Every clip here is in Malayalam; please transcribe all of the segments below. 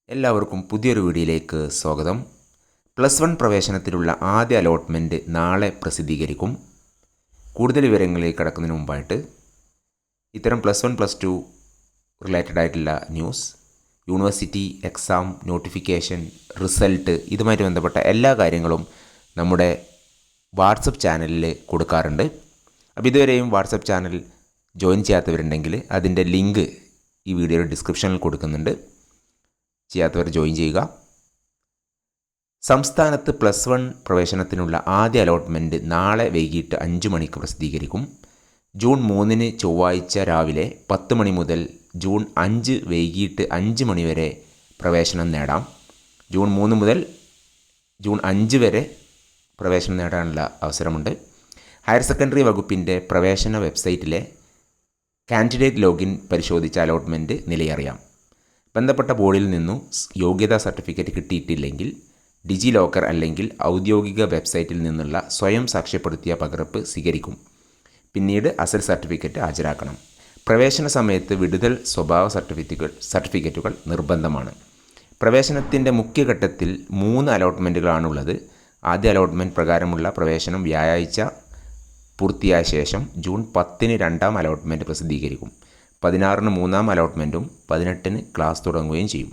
എല്ലാവർക്കും പുതിയൊരു വീഡിയോയിലേക്ക് സ്വാഗതം. +1 പ്രവേശനത്തിലുള്ള ആദ്യ അലോട്ട്മെൻറ്റ് നാളെ പ്രസിദ്ധീകരിക്കും. കൂടുതൽ വിവരങ്ങളിലേക്ക് കടക്കുന്നതിന് മുമ്പായിട്ട് ഇത്തരം +1 +2 റിലേറ്റഡ് ആയിട്ടുള്ള news, university exam notification, result ഇതുമായിട്ട് ബന്ധപ്പെട്ട എല്ലാ കാര്യങ്ങളും നമ്മുടെ വാട്സപ്പ് ചാനലിൽ കൊടുക്കാറുണ്ട്. അപ്പോൾ ഇതുവരെയും വാട്സപ്പ് ചാനൽ ജോയിൻ ചെയ്യാത്തവരുണ്ടെങ്കിൽ അതിൻ്റെ ലിങ്ക് ഈ വീഡിയോയുടെ ഡിസ്ക്രിപ്ഷനിൽ കൊടുക്കുന്നുണ്ട്. ചെയ്യാത്തവർ ജോയിൻ ചെയ്യുക. സംസ്ഥാനത്ത് +1 പ്രവേശനത്തിനുള്ള ആദ്യ അലോട്ട്മെൻറ്റ് നാളെ വൈകിട്ട് 5 മണിക്ക് പ്രസിദ്ധീകരിക്കും. ജൂൺ 3 ചൊവ്വാഴ്ച രാവിലെ 10 മണി മുതൽ ജൂൺ 5 വൈകിട്ട് 5 മണി വരെ പ്രവേശനം നേടാം. ജൂൺ 3 മുതൽ ജൂൺ 5 വരെ പ്രവേശനം നേടാനുള്ള അവസരമുണ്ട്. ഹയർ സെക്കൻഡറി വകുപ്പിൻ്റെ പ്രവേശന വെബ്സൈറ്റിലെ കാൻഡിഡേറ്റ് ലോഗിൻ പരിശോധിച്ച അലോട്ട്മെൻറ്റ് നിലയറിയാം. ബന്ധപ്പെട്ട ബോർഡിൽ നിന്നും യോഗ്യതാ സർട്ടിഫിക്കറ്റ് കിട്ടിയിട്ടില്ലെങ്കിൽ ഡിജി ലോക്കർ അല്ലെങ്കിൽ ഔദ്യോഗിക വെബ്സൈറ്റിൽ നിന്നുള്ള സ്വയം സാക്ഷ്യപ്പെടുത്തിയ പകർപ്പ് സ്വീകരിക്കും. പിന്നീട് അസൽ സർട്ടിഫിക്കറ്റ് ഹാജരാക്കണം. പ്രവേശന സമയത്ത് വിടുതൽ സ്വഭാവ സർട്ടിഫിക്കറ്റുകൾ നിർബന്ധമാണ്. പ്രവേശനത്തിൻ്റെ മുഖ്യഘട്ടത്തിൽ 3 അലോട്ട്മെൻറ്റുകളാണുള്ളത്. ആദ്യ അലോട്ട്മെൻറ്റ് പ്രകാരമുള്ള പ്രവേശനം വ്യാഴാഴ്ച പൂർത്തിയായ ശേഷം ജൂൺ 10 രണ്ടാം അലോട്ട്മെൻറ്റ് പ്രസിദ്ധീകരിക്കും. 16 മൂന്നാം അലോട്ട്മെൻറ്റും 18 ക്ലാസ് തുടങ്ങുകയും ചെയ്യും.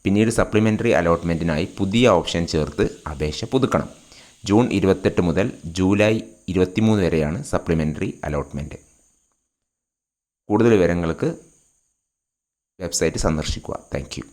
പിന്നീട് സപ്ലിമെൻ്ററി അലോട്ട്മെൻറ്റിനായി പുതിയ ഓപ്ഷൻ ചേർത്ത് അപേക്ഷ പുതുക്കണം. ജൂൺ 28 മുതൽ ജൂലൈ 23 വരെയാണ് സപ്ലിമെൻ്ററി അലോട്ട്മെൻറ്റ്. കൂടുതൽ വിവരങ്ങൾക്ക് വെബ്സൈറ്റ് സന്ദർശിക്കുക. Thank you.